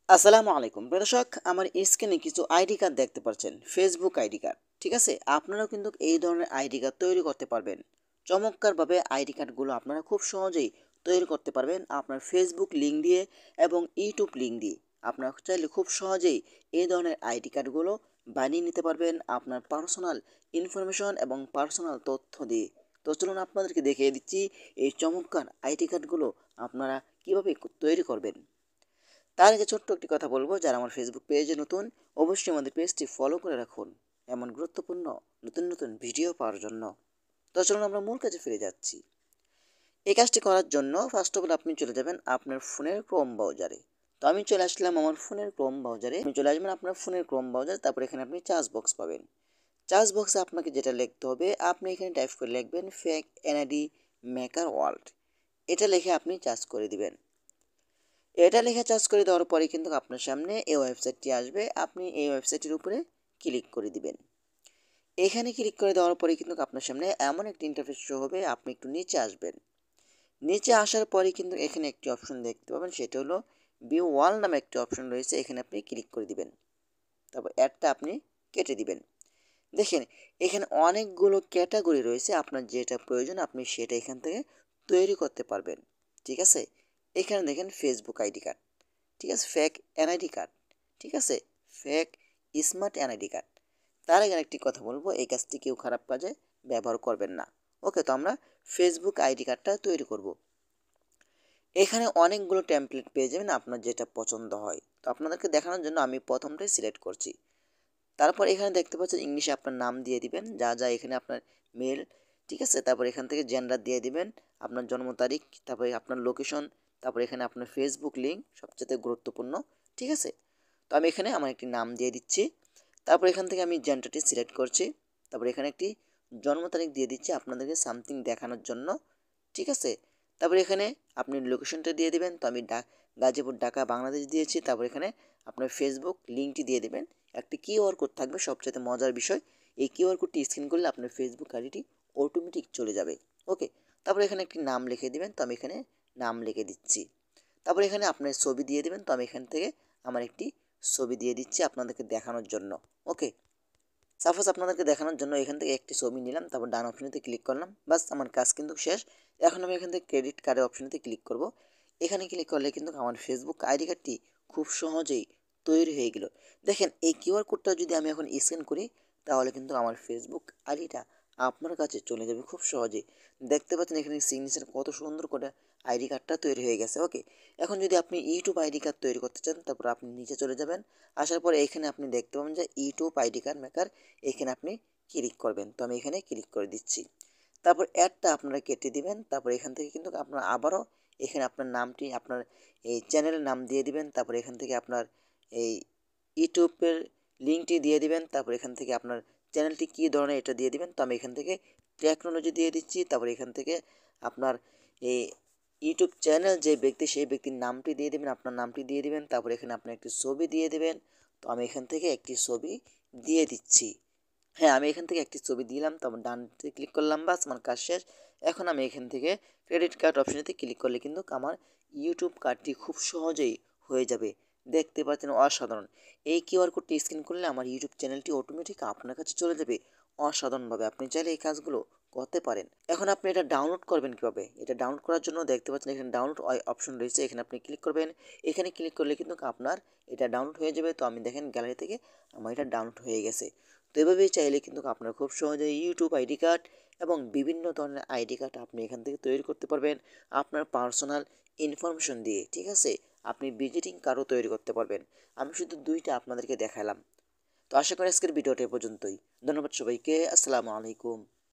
আসসালামু আলাইকুম প্রিয় দর্শক, আমার স্ক্রিনে কিছু আইডি কার্ড দেখতে পাচ্ছেন, ফেসবুক আইডি কার্ড। ঠিক আছে, আপনারাও কিন্তু এই ধরনের আইডি কার্ড তৈরি করতে পারবেন। চমৎকারভাবে আইডি কার্ডগুলো আপনারা খুব সহজেই তৈরি করতে পারবেন আপনার ফেসবুক লিঙ্ক দিয়ে এবং ইউটিউব লিঙ্ক দিয়ে। আপনারা চাইলে খুব সহজেই এই ধরনের আইডি কার্ডগুলো বানিয়ে নিতে পারবেন আপনার পার্সোনাল ইনফরমেশন এবং পার্সোনাল তথ্য দিয়ে। তো চলুন আপনাদেরকে দেখিয়ে দিচ্ছি এই চমৎকার আইডি কার্ডগুলো আপনারা কীভাবে তৈরি করবেন। তার আগে ছোট্ট একটি কথা বলবো, যারা আমার ফেসবুক পেজে নতুন, অবশ্যই আমাদের পেজটি ফলো করে রাখুন এমন গুরুত্বপূর্ণ নতুন নতুন ভিডিও পাওয়ার জন্য। তো চলুন আমরা মূল কাজে ফিরে যাচ্ছি। এই কাজটি করার জন্য ফার্স্ট অফ অল আপনি চলে যাবেন আপনার ফোনের ক্রোম ব্রাউজারে। তো আমি চলে আসলাম আমার ফোনের ক্রোম ব্রাউজারে। আপনি চলে আসবেন আপনার ফোনের ক্রোম ব্রাউজার, তারপর এখানে আপনি চার্জ বক্স পাবেন। চার্জ বক্সে আপনাকে যেটা লিখতে হবে, আপনি এখানে টাইপ করে লিখবেন ফেক এনআইডি মেকার ওয়ার্ল্ড। এটা লিখে আপনি চার্জ করে দিবেন। এটা লেখা চার্জ করে দেওয়ার পরে কিন্তু আপনার সামনে এই ওয়েবসাইটটি আসবে। আপনি এই ওয়েবসাইটের উপরে ক্লিক করে দিবেন। এখানে ক্লিক করে দেওয়ার পরে কিন্তু আপনার সামনে এমন একটি ইন্টারফেস শো হবে। আপনি একটু নিচে আসবেন। নিচে আসার পরে কিন্তু এখানে একটি অপশন দেখতে পাবেন, সেটা হলো ভিউ ওয়াল নামে একটি অপশন রয়েছে। এখানে আপনি ক্লিক করে দিবেন, তারপর অ্যাডটা আপনি কেটে দিবেন। দেখেন এখানে অনেকগুলো ক্যাটাগরি রয়েছে, আপনার যেটা প্রয়োজন আপনি সেটা এখান থেকে তৈরি করতে পারবেন। ঠিক আছে, এখানে দেখেন ফেসবুক আইডি কার্ড, ঠিক আছে, ফেক এনআইডি কার্ড, ঠিক আছে, ফেক স্মার্ট এনআইডি কার্ড। তার আগে একটি কথা বলবো, এই কাজটি কেউ খারাপ কাজে ব্যবহার করবেন না। ওকে, তো আমরা ফেসবুক আইডি কার্ডটা তৈরি করব। এখানে অনেকগুলো টেমপ্লেট পেয়ে যাবেন, আপনার যেটা পছন্দ হয়। তো আপনাদেরকে দেখানোর জন্য আমি প্রথমটাই সিলেক্ট করছি। তারপর এখানে দেখতে পাচ্ছেন ইংলিশে আপনার নাম দিয়ে দিবেন, যা যা এখানে আপনার মেল, ঠিক আছে। তারপর এখান থেকে জেন্ডার দিয়ে দিবেন, আপনার জন্ম তারিখ, তারপরে আপনার লোকেশন, তারপর এখানে আপনার ফেসবুক লিঙ্ক সবচেয়ে গুরুত্বপূর্ণ। ঠিক আছে, তো আমি এখানে আমার একটি নাম দিয়ে দিচ্ছি। তারপর এখান থেকে আমি জেন্ডারটি সিলেক্ট করছি। তারপর এখানে একটি জন্ম তারিখ দিয়ে দিচ্ছি আপনাদেরকে সামথিং দেখানোর জন্য। ঠিক আছে, তারপর এখানে আপনি লোকেশনটা দিয়ে দিবেন। তো আমি গাজীপুর, ঢাকা, বাংলাদেশ দিয়েছি। তারপর এখানে আপনার ফেসবুক লিঙ্কটি দিয়ে দিবেন। একটি কিউআর কোড থাকবে, সবচেয়ে মজার বিষয়, এই কিউআর কোডটি স্ক্যান করলে আপনার ফেসবুক আইডিটি অটোমেটিক চলে যাবে। ওকে, তারপর এখানে একটি নাম লিখে দিবেন। তো আমি এখানে নাম লিখে দিচ্ছি। তারপর এখানে আপনার ছবি দিয়ে দিবেন। তো আমি এখান থেকে আমার একটি ছবি দিয়ে দিচ্ছি আপনাদেরকে দেখানোর জন্য। ওকে, সাপোজ আপনাদেরকে দেখানোর জন্য এখান থেকে একটি ছবি নিলাম, তারপর ডান অপশনেতে ক্লিক করলাম, বাস আমার কাজ কিন্তু শেষ। এখন আমি এখান থেকে ক্রেডিট কার্ডের অপশনেতে ক্লিক করব। এখানে ক্লিক করলে কিন্তু আমার ফেসবুক আইডি কার্ডটি খুব সহজেই তৈরি হয়ে গেল। দেখেন এই কিউআর কোডটা যদি আমি এখন স্ক্যান করি, তাহলে কিন্তু আমার ফেসবুক আইডিটা আপনার কাছে চলে যাবে খুব সহজেই। দেখতে পাচ্ছেন এখানে সিগনেচার কত সুন্দর করে আইডি কার্ডটা তৈরি হয়ে গেছে। ওকে, এখন যদি আপনি ইউটিউব আইডি কার্ড তৈরি করতে চান, তারপর আপনি নিচে চলে যাবেন। আসার পরে এখানে আপনি দেখতে পাবেন যে ইউটিউব আইডি কার্ড মেকার, এখানে আপনি ক্লিক করবেন। তো আমি এখানে ক্লিক করে দিচ্ছি। তারপর অ্যাডটা আপনারা কেটে দিবেন। তারপর এখান থেকে কিন্তু আপনার আবারও এখানে আপনার নামটি, আপনার এই চ্যানেলের নাম দিয়ে দিবেন। তারপর এখান থেকে আপনার এই ইউটিউবের লিঙ্কটি দিয়ে দিবেন। তারপর এখান থেকে আপনার চ্যানেলটি কী ধরনের এটা দিয়ে দিবেন। তো আমি এখান থেকে টেকনোলজি দিয়ে দিচ্ছি। তারপর এখান থেকে আপনার এই ইউটিউব চ্যানেল যে ব্যক্তি, সেই ব্যক্তির নামটি দিয়ে দেবেন, আপনার নামটি দিয়ে দিবেন। তারপর এখানে আপনার একটি ছবি দিয়ে দেবেন। তো আমি এখান থেকে একটি ছবি দিয়ে দিচ্ছি। হ্যাঁ, আমি এখান থেকে একটি ছবি দিলাম, তারপর ডানতে ক্লিক করলাম, বাস আমার কাজ শেষ। এখন আমি এখান থেকে ক্রেডিট কার্ড অপশনেতে ক্লিক করলে কিন্তু আমার ইউটিউব কার্ডটি খুব সহজেই হয়ে যাবে। দেখতে পাচ্ছেন অসাধারণ। এই কিউআর কোডটি স্ক্যান করলে আমার ইউটিউব চ্যানেলটি অটোমেটিক আপনার কাছে চলে যাবে অসাধারণভাবে। আপনি চাইলে এই কাজগুলো করতে পারেন। এখন আপনি এটা ডাউনলোড করবেন কীভাবে? এটা ডাউনলোড করার জন্য দেখতে পাচ্ছেন এখানে ডাউনলোড অপশন রয়েছে, এখানে আপনি ক্লিক করবেন। এখানে ক্লিক করলে কিন্তু আপনার এটা ডাউনলোড হয়ে যাবে। তো আমি দেখেন গ্যালারি থেকে আমার এটা ডাউনলোড হয়ে গেছে। তো এভাবেই চাইলে কিন্তু আপনারা খুব সহজেই ইউটিউব আইডি কার্ড এবং বিভিন্ন ধরনের আইডি কার্ড আপনি এখান থেকে তৈরি করতে পারবেন আপনার পার্সোনাল ইনফরমেশন দিয়ে। ঠিক আছে, আপনি ভিজিটিং কার্ডও তৈরি করতে পারবেন। আমি শুধু দুইটা আপনাদেরকে দেখালাম। তো আশা করি আজকের ভিডিওটা এ পর্যন্তই। ধন্যবাদ সবাইকে। আসসালামু আলাইকুম।